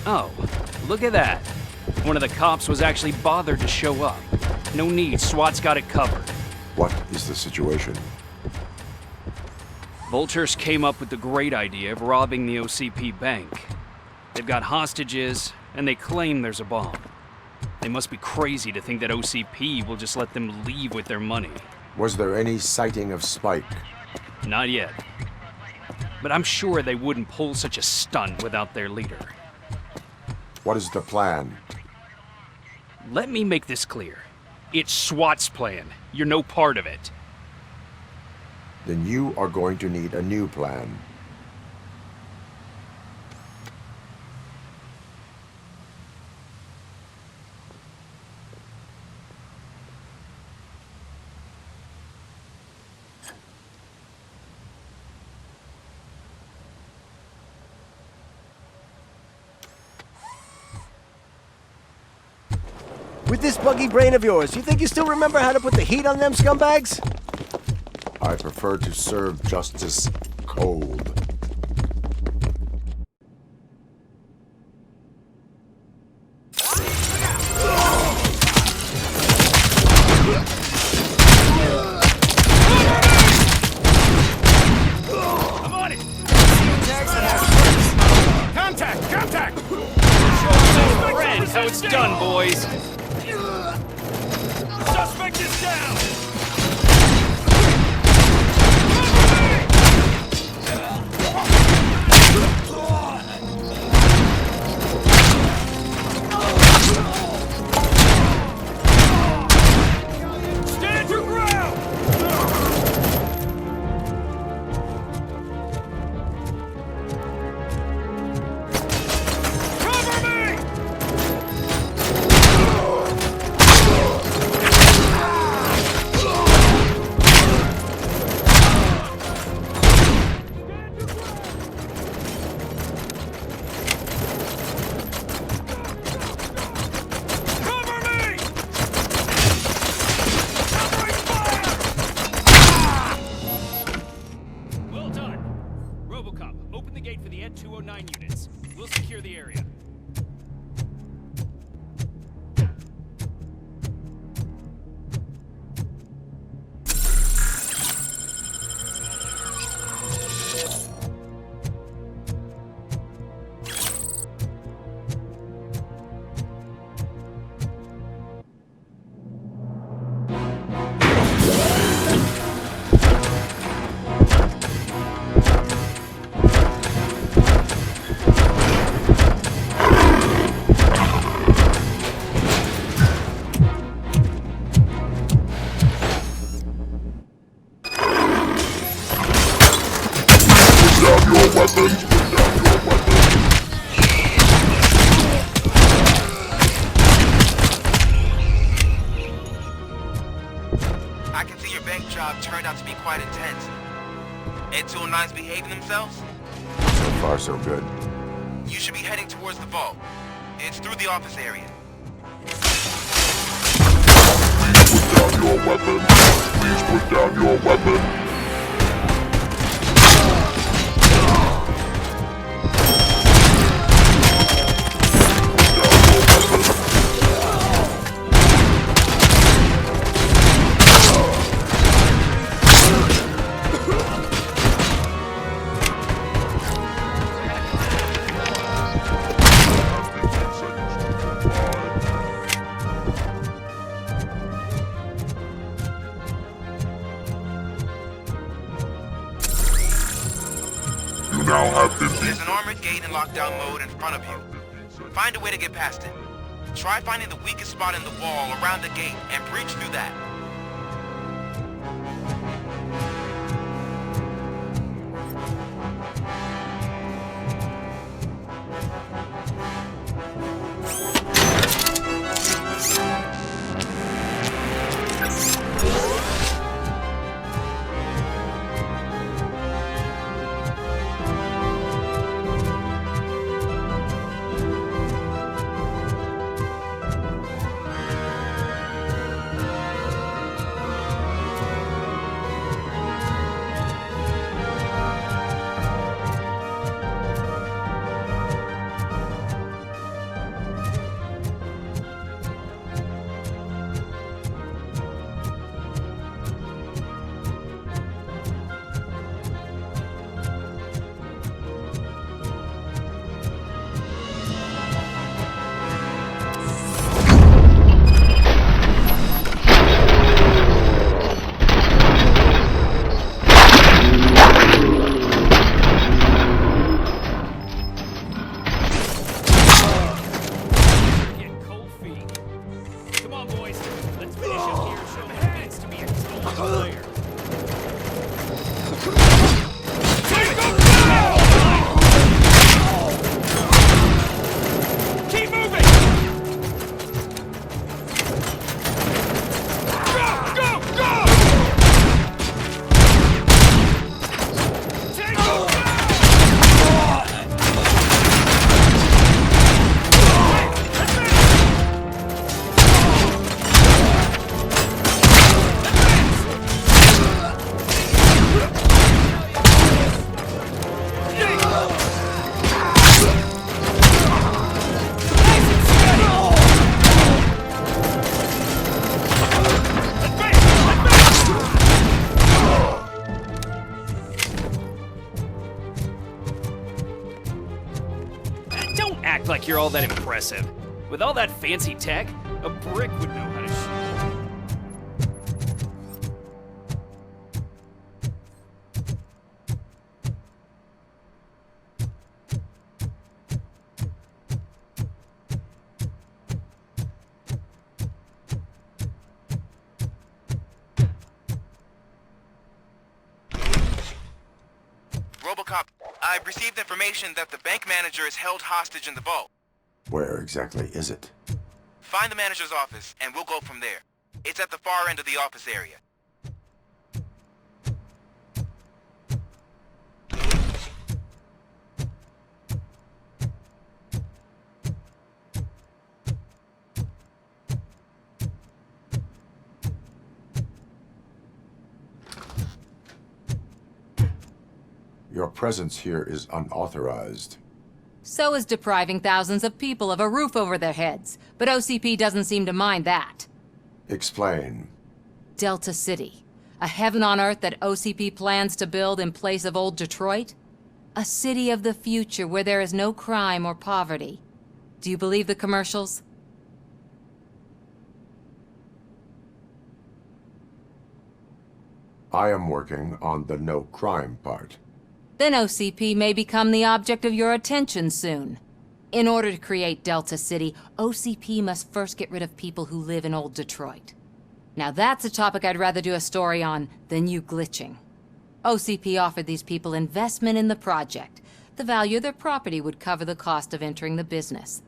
Oh, look at that. One of the cops was actually bothered to show up. No need, SWAT's got it covered. What is the situation? Vultures came up with the great idea of robbing the OCP bank. They've got hostages, and they claim there's a bomb. They must be crazy to think that OCP will just let them leave with their money. Was there any sighting of Spike? Not yet. But I'm sure they wouldn't pull such a stunt without their leader. What is the plan? Let me make this clear. It's SWAT's plan. You're no part of it. Then you are going to need a new plan. With this buggy brain of yours, you think you still remember how to put the heat on them scumbags? I prefer to serve justice cold. I'm on it! Contact! Contact! Friends, how it's done, boys. Suspect is down! Stand your ground! Cover me! Cover me! Covering fire! Well done. RoboCop, open the gate for the Ed 209 units. We'll secure the area. I can see your bank job turned out to be quite intense. Ed 209's behaving themselves? So far, so good. You should be heading towards the vault. It's through the office area. Put down your weapon. Please put down your weapon. Now have 15. There's an armored gate in lockdown mode in front of you. Find a way to get past it. Try finding the weakest spot in the wall around the gate and breach through that. all that impressive. With all that fancy tech, a brick would know how to shoot. RoboCop, I've received information that the bank manager is held hostage in the vault. Where exactly is it? Find the manager's office, and we'll go from there. It's at the far end of the office area. Your presence here is unauthorized. So is depriving thousands of people of a roof over their heads. But OCP doesn't seem to mind that. Explain. Delta City. A heaven on earth that OCP plans to build in place of old Detroit? A city of the future where there is no crime or poverty. Do you believe the commercials? I am working on the no crime part. Then OCP may become the object of your attention soon. In order to create Delta City, OCP must first get rid of people who live in old Detroit. Now that's a topic I'd rather do a story on than you glitching. OCP offered these people investment in the project. The value of their property would cover the cost of entering the business.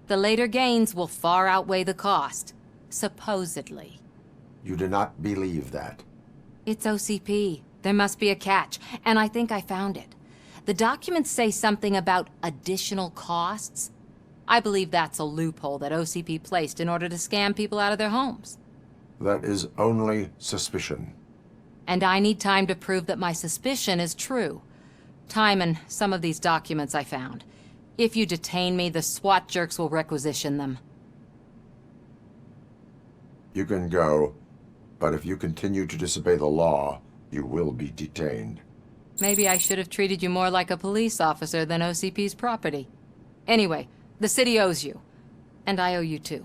The later gains will far outweigh the cost, supposedly. You do not believe that. It's OCP. There must be a catch, and I think I found it. The documents say something about additional costs. I believe that's a loophole that OCP placed in order to scam people out of their homes. That is only suspicion. And I need time to prove that my suspicion is true. Time and some of these documents I found. If you detain me, the SWAT jerks will requisition them. You can go, but if you continue to disobey the law, you will be detained. Maybe I should have treated you more like a police officer than OCP's property. Anyway, the city owes you. And I owe you too.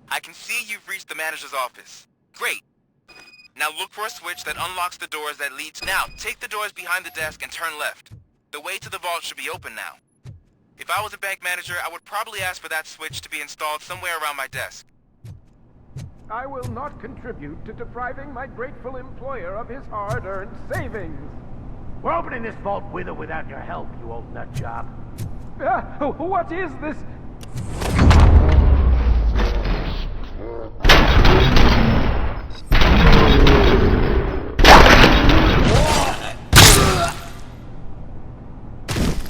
I can see you've reached the manager's office. Great. Now look for a switch that unlocks the doors that lead to... Now, take the doors behind the desk and turn left. The way to the vault should be open now. If I was a bank manager, I would probably ask for that switch to be installed somewhere around my desk. I will not contribute to depriving my grateful employer of his hard-earned savings. We're opening this vault with or without your help, you old nut job. What is this?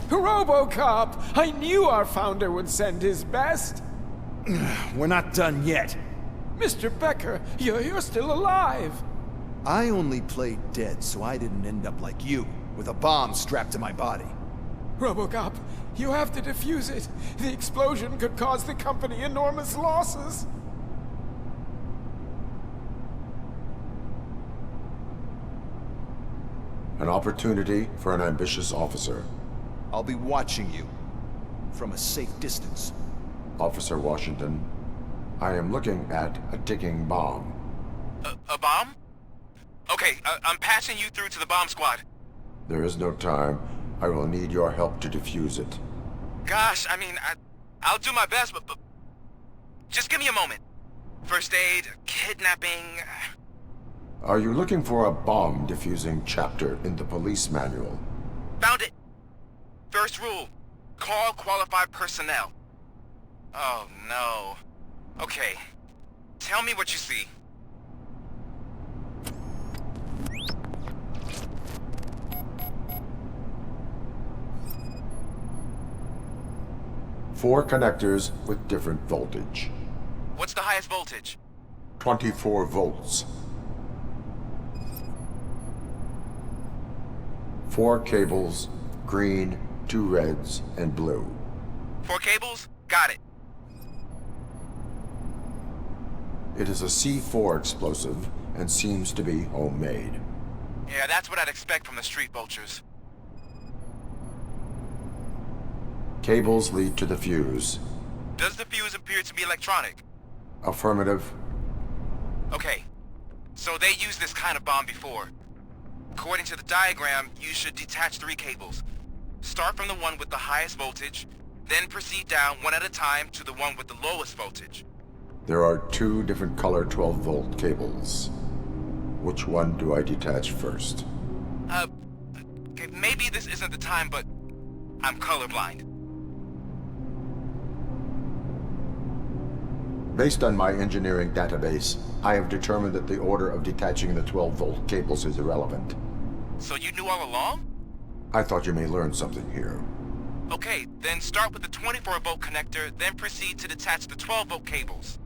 RoboCop! I knew our founder would send his best. We're not done yet. Mr. Becker, you're still alive. I only played dead so I didn't end up like you, with a bomb strapped to my body. RoboCop, you have to defuse it. The explosion could cause the company enormous losses. An opportunity for an ambitious officer. I'll be watching you, from a safe distance. Officer Washington, I am looking at a ticking bomb. A bomb? Okay, I'm passing you through to the bomb squad. There is no time. I will need your help to defuse it. Gosh, I mean, I'll do my best, but just give me a moment. First aid, kidnapping... Are you looking for a bomb defusing chapter in the police manual? Found it! First rule, call qualified personnel. Oh no. Okay, tell me what you see. Four connectors with different voltage. What's the highest voltage? 24 volts. 4 cables, green, 2 reds, and blue. 4 cables? Got it. It is a C4 explosive and seems to be homemade. Yeah, that's what I'd expect from the street vultures. Cables lead to the fuse. Does the fuse appear to be electronic? Affirmative. Okay, so they used this kind of bomb before. According to the diagram, you should detach 3 cables. Start from the one with the highest voltage, then proceed down one at a time to the one with the lowest voltage. There are 2 different color 12-volt cables. Which one do I detach first? Okay, maybe this isn't the time, but I'm colorblind. Based on my engineering database, I have determined that the order of detaching the 12-volt cables is irrelevant. So you knew all along? I thought you may learn something here. Okay, then start with the 24-volt connector, then proceed to detach the 12-volt cables.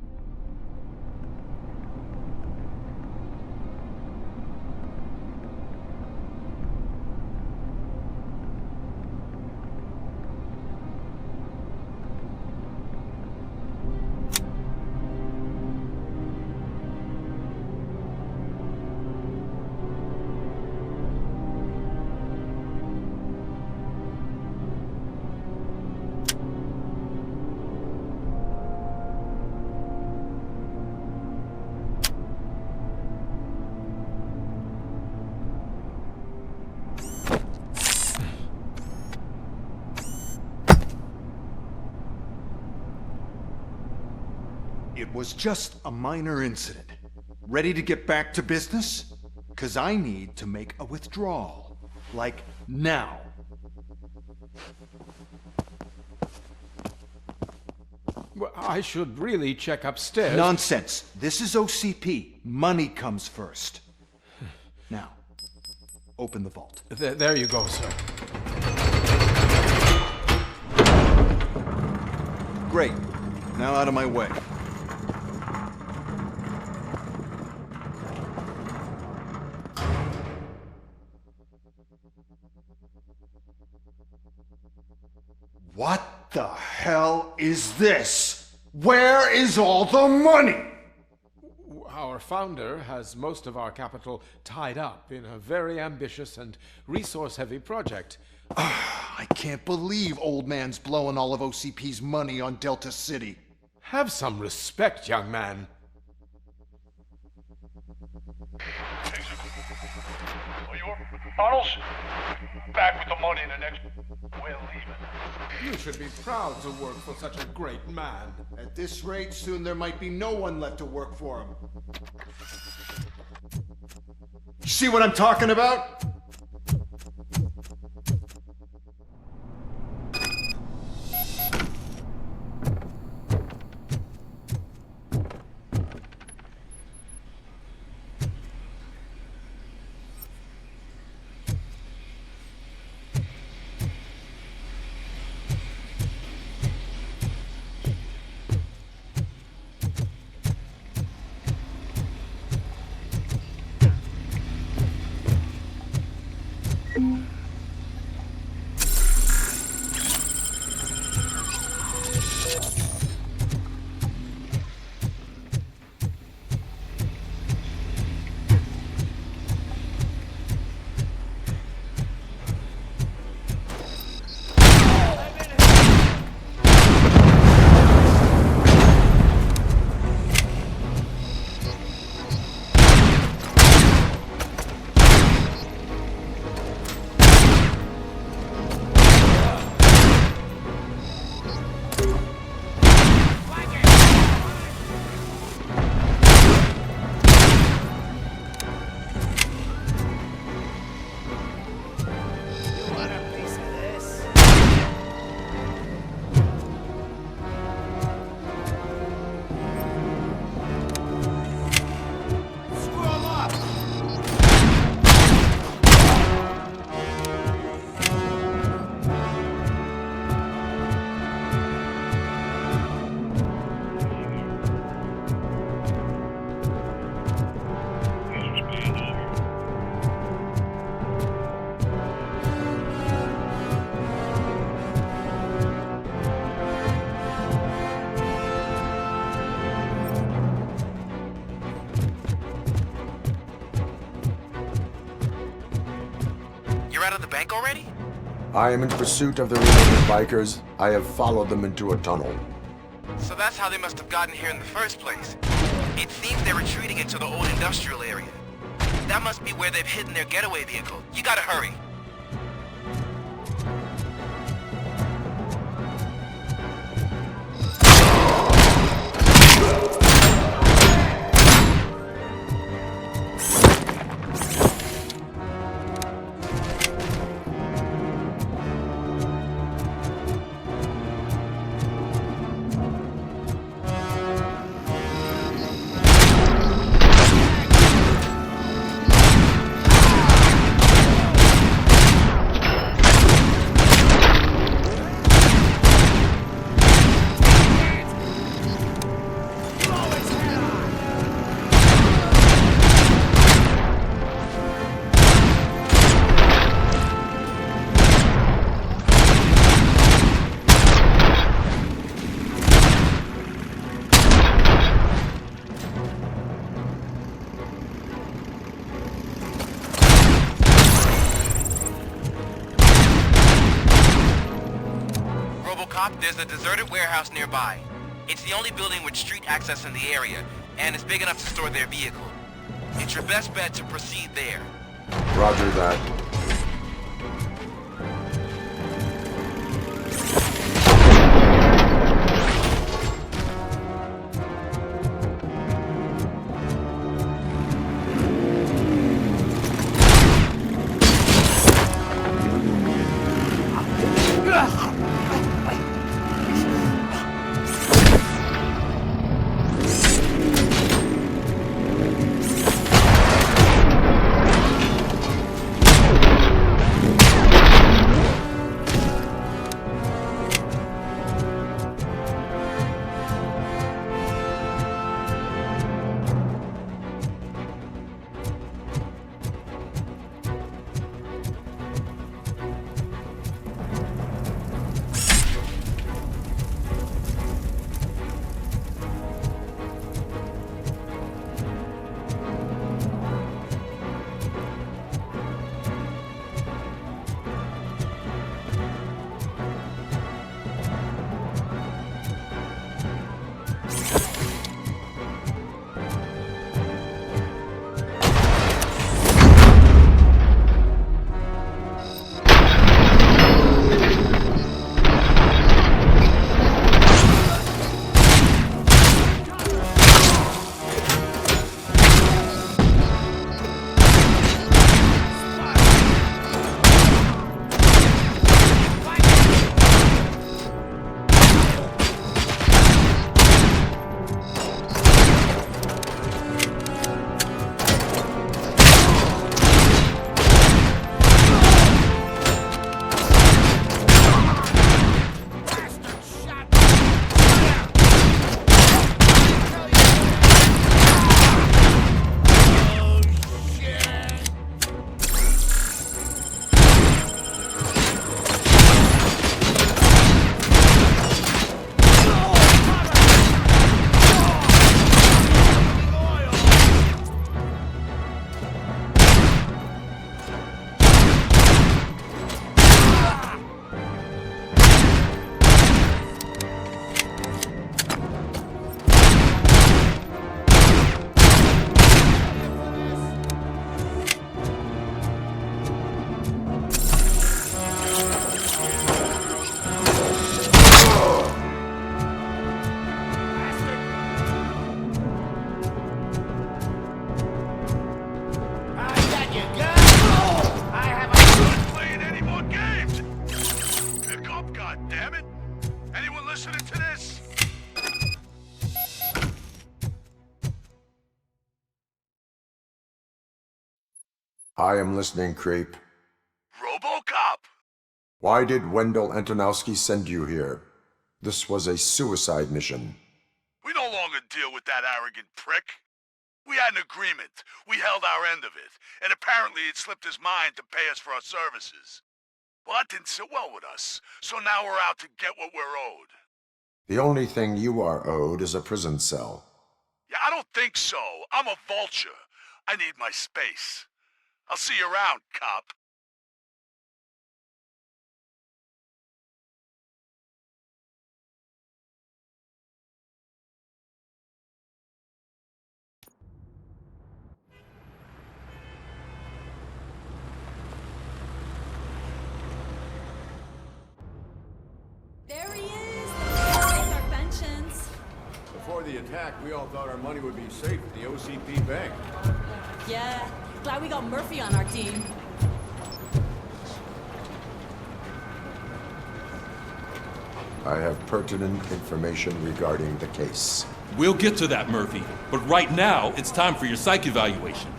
It was just a minor incident. Ready to get back to business? 'Cause I need to make a withdrawal. Like, now. Well, I should really check upstairs. Nonsense. This is OCP. Money comes first. Now, open the vault. There you go, sir. Great. Now out of my way. What the hell is this? Where is all the money? Our founder has most of our capital tied up in a very ambitious and resource-heavy project. I can't believe old man's blowing all of OCP's money on Delta City. Have some respect, young man. Arnold's back with the money in the next. We're leaving. You should be proud to work for such a great man. At this rate, soon there might be no one left to work for him. See what I'm talking about? You're out of the bank already? I am in pursuit of the remaining bikers. I have followed them into a tunnel. So that's how they must have gotten here in the first place. It seems they're retreating into the old industrial area. That must be where they've hidden their getaway vehicle. You gotta hurry. RoboCop, there's a deserted warehouse nearby. It's the only building with street access in the area, and it's big enough to store their vehicle. It's your best bet to proceed there. Roger that. I am listening, Creep. RoboCop! Why did Wendell Antonowski send you here? This was a suicide mission. We no longer deal with that arrogant prick. We had an agreement. We held our end of it. And apparently it slipped his mind to pay us for our services. Well, that didn't sit well with us. So now we're out to get what we're owed. The only thing you are owed is a prison cell. Yeah, I don't think so. I'm a vulture. I need my space. I'll see you around, cop. the attack, we all thought our money would be safe at the OCP bank. Yeah, glad we got Murphy on our team. I have pertinent information regarding the case. We'll get to that, Murphy. But right now, it's time for your psych evaluation.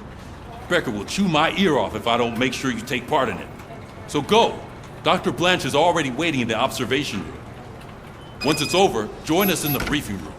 Becker will chew my ear off if I don't make sure you take part in it. So go. Dr. Blanche is already waiting in the observation room. Once it's over, join us in the briefing room.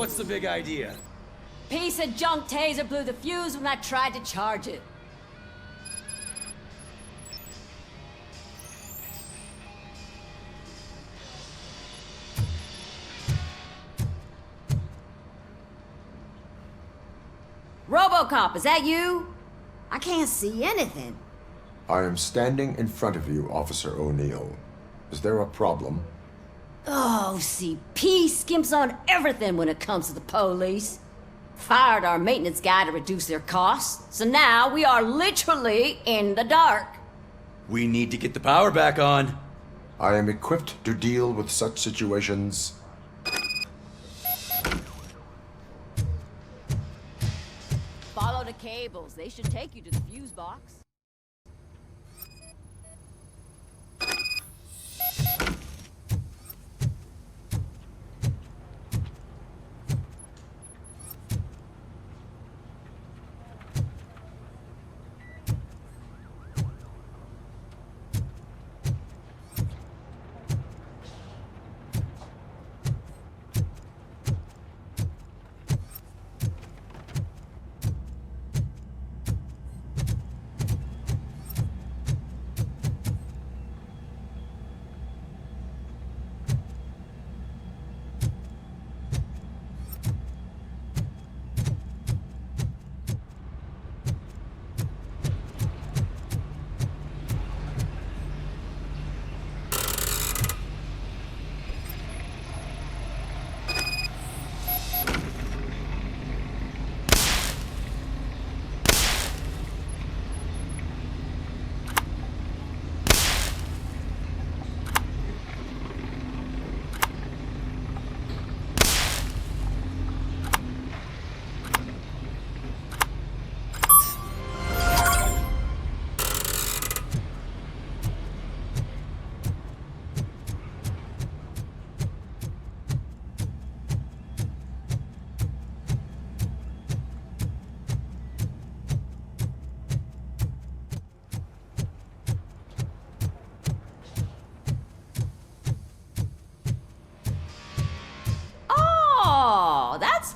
What's the big idea? Piece of junk taser blew the fuse when I tried to charge it. RoboCop, is that you? I can't see anything. I am standing in front of you, Officer O'Neill. Is there a problem? Oh, CP skimps on everything when it comes to the police. Fired our maintenance guy to reduce their costs, so now we are literally in the dark. We need to get the power back on. I am equipped to deal with such situations. Follow the cables. They should take you to the fuse box.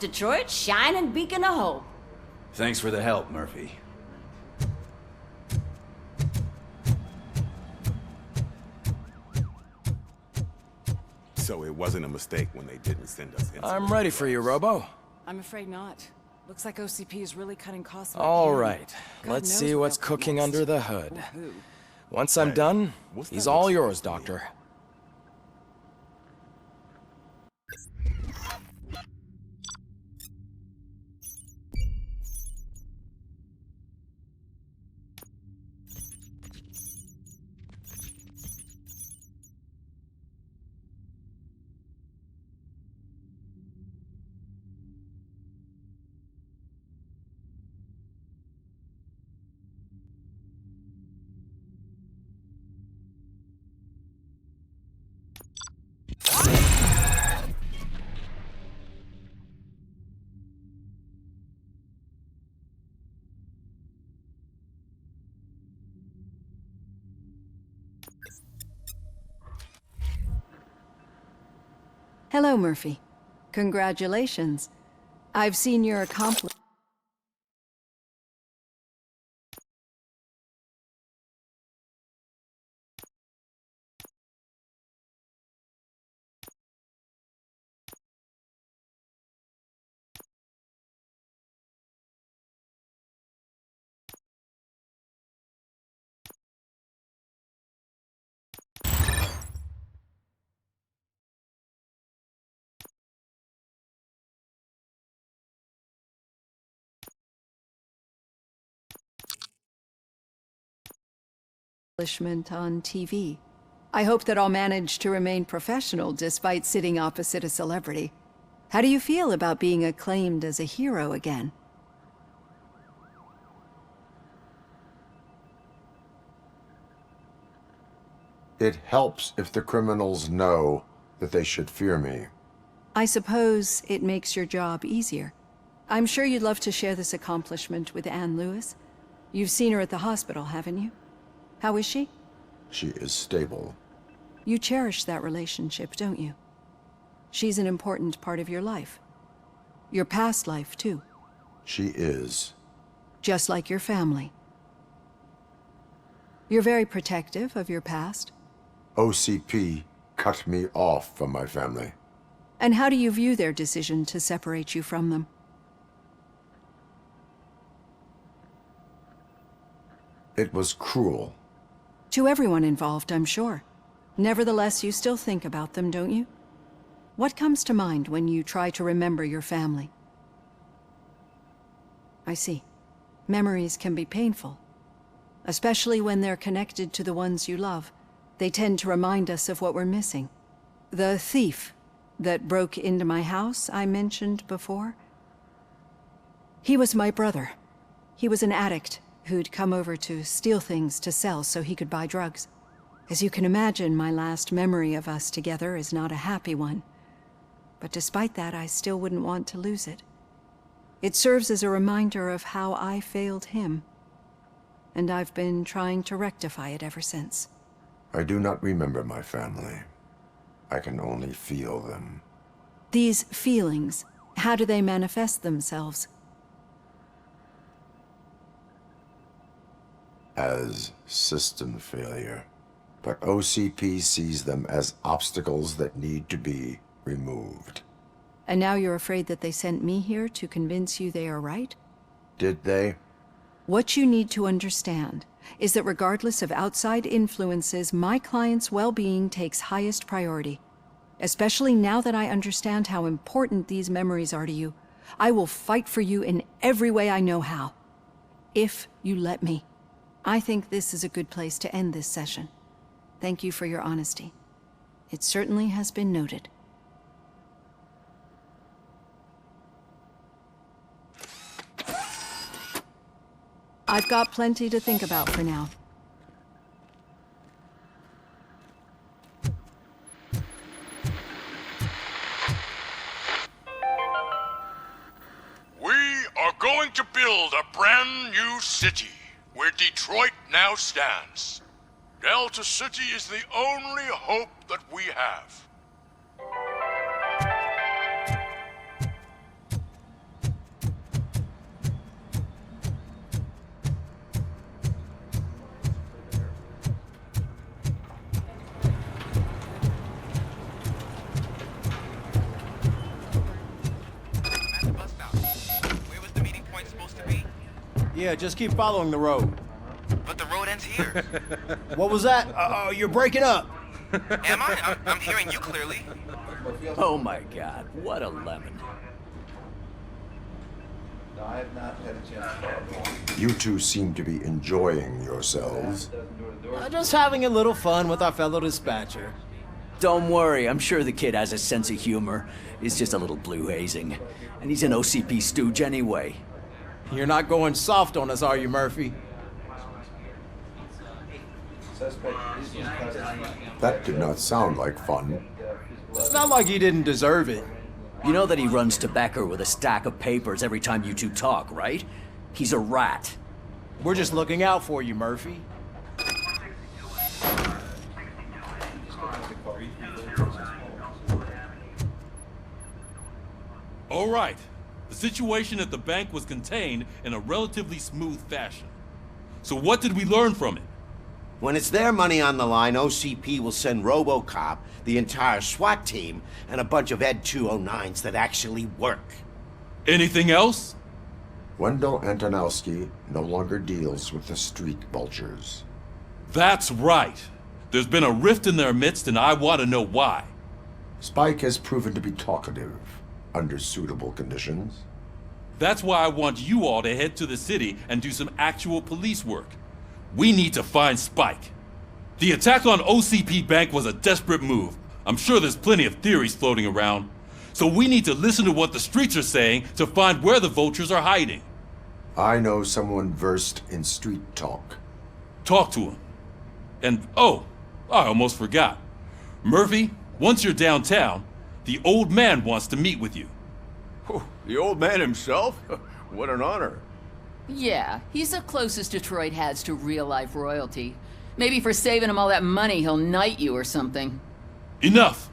Detroit's shining beacon of hope. Thanks for the help, Murphy. So it wasn't a mistake when they didn't send us in. I'm ready for you, Robo. I'm afraid not. Looks like OCP is really cutting costs. All right. Let's see what's cooking under the hood. Once I'm done, he's all yours, Doctor. Hello, Murphy. Congratulations. I've seen your accomplishments. accomplishment on TV. I hope that I'll manage to remain professional despite sitting opposite a celebrity. How do you feel about being acclaimed as a hero again? It helps if the criminals know that they should fear me. I suppose it makes your job easier. I'm sure you'd love to share this accomplishment with Anne Lewis. You've seen her at the hospital, haven't you? How is she? She is stable. You cherish that relationship, don't you? She's an important part of your life. Your past life, too. She is. Just like your family. You're very protective of your past. OCP cut me off from my family. And how do you view their decision to separate you from them? It was cruel. To everyone involved, I'm sure. Nevertheless, you still think about them, don't you? What comes to mind when you try to remember your family? I see. Memories can be painful. Especially when they're connected to the ones you love. They tend to remind us of what we're missing. The thief that broke into my house I mentioned before? He was my brother. He was an addict who'd come over to steal things to sell so he could buy drugs. As you can imagine, my last memory of us together is not a happy one. But despite that, I still wouldn't want to lose it. It serves as a reminder of how I failed him. And I've been trying to rectify it ever since. I do not remember my family. I can only feel them. These feelings, how do they manifest themselves? As system failure. But OCP sees them as obstacles that need to be removed. And now you're afraid that they sent me here to convince you they are right? Did they? What you need to understand is that regardless of outside influences, my client's well-being takes highest priority. Especially now that I understand how important these memories are to you, I will fight for you in every way I know how. If you let me. I think this is a good place to end this session. Thank you for your honesty. It certainly has been noted. I've got plenty to think about for now. We are going to build a brand new city where Detroit now stands. Delta City is the only hope that we have. Yeah, just keep following the road. But the road ends here. What was that? Oh, you're breaking up. Am I? I'm hearing you clearly. Oh my god, what a lemon. I have not had a chance. You two seem to be enjoying yourselves. Just having a little fun with our fellow dispatcher. Don't worry, I'm sure the kid has a sense of humor. It's just a little blue hazing. And he's an OCP stooge anyway. You're not going soft on us, are you, Murphy? That did not sound like fun. It's not like he didn't deserve it. You know that he runs to Becker with a stack of papers every time you two talk, right? He's a rat. We're just looking out for you, Murphy. All right. The situation at the bank was contained in a relatively smooth fashion. So what did we learn from it? When it's their money on the line, OCP will send RoboCop, the entire SWAT team, and a bunch of Ed 209s that actually work. Anything else? Wendell Antonowski no longer deals with the street vultures. That's right. There's been a rift in their midst, and I want to know why. Spike has proven to be talkative, under suitable conditions. That's why I want you all to head to the city and do some actual police work. We need to find Spike. The attack on OCP Bank was a desperate move. I'm sure there's plenty of theories floating around. So we need to listen to what the streets are saying to find where the vultures are hiding. I know someone versed in street talk. Talk to him. And, oh, I almost forgot. Murphy, once you're downtown, the old man wants to meet with you. Oh, the old man himself? What an honor. Yeah, he's the closest Detroit has to real-life royalty. Maybe for saving him all that money, he'll knight you or something. Enough!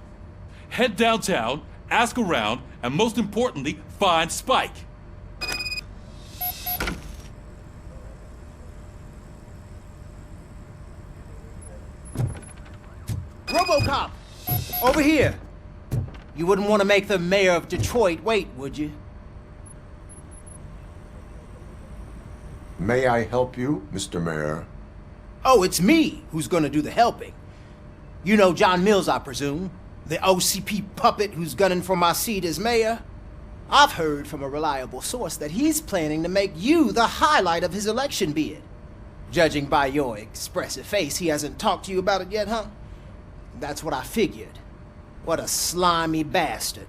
Head downtown, ask around, and most importantly, find Spike. RoboCop! Over here! You wouldn't want to make the mayor of Detroit wait, would you? May I help you, Mr. Mayor? Oh, it's me who's gonna do the helping. You know John Mills, I presume? The OCP puppet who's gunning for my seat as mayor? I've heard from a reliable source that he's planning to make you the highlight of his election bid. Judging by your expressive face, he hasn't talked to you about it yet, huh? That's what I figured. What a slimy bastard.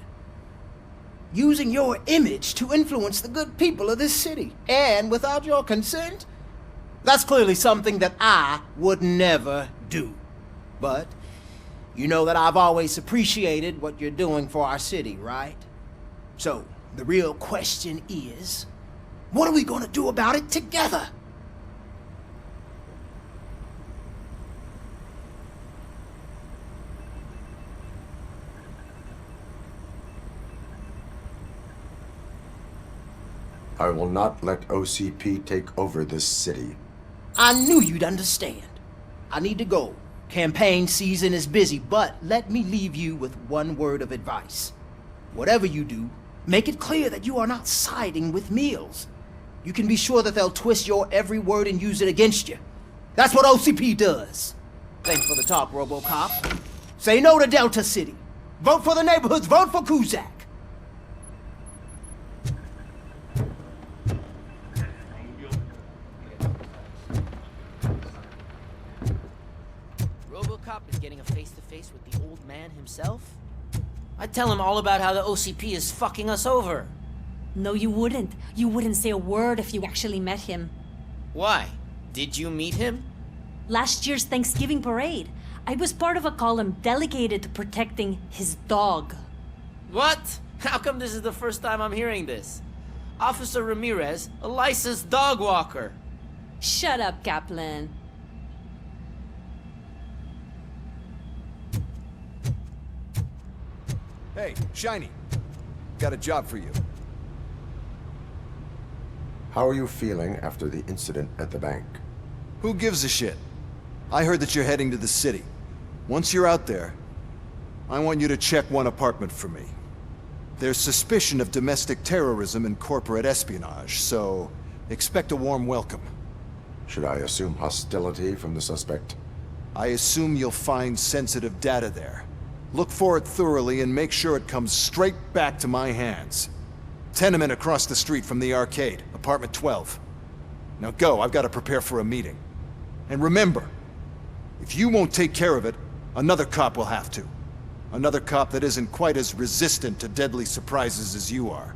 Using your image to influence the good people of this city, and without your consent? That's clearly something that I would never do. But you know that I've always appreciated what you're doing for our city, right? So, the real question is, what are we gonna do about it together? I will not let OCP take over this city. I knew you'd understand. I need to go. Campaign season is busy, but let me leave you with one word of advice. Whatever you do, make it clear that you are not siding with Mills. You can be sure that they'll twist your every word and use it against you. That's what OCP does. Thanks for the talk, RoboCop. Say no to Delta City. Vote for the neighborhoods. Vote for Kuzak. RoboCop is getting a face-to-face with the old man himself? I'd tell him all about how the OCP is fucking us over. No, you wouldn't. You wouldn't say a word if you actually met him. Why? Did you meet him? Last year's Thanksgiving parade, I was part of a column delegated to protecting his dog. What? How come this is the first time I'm hearing this? Officer Ramirez, a licensed dog walker. Shut up, Kaplan. Hey, Shiny. Got a job for you. How are you feeling after the incident at the bank? Who gives a shit? I heard that you're heading to the city. Once you're out there, I want you to check one apartment for me. There's suspicion of domestic terrorism and corporate espionage, so expect a warm welcome. Should I assume hostility from the suspect? I assume you'll find sensitive data there. Look for it thoroughly and make sure it comes straight back to my hands. Tenement across the street from the arcade, apartment 12. Now go, I've got to prepare for a meeting. And remember, if you won't take care of it, another cop will have to. Another cop that isn't quite as resistant to deadly surprises as you are.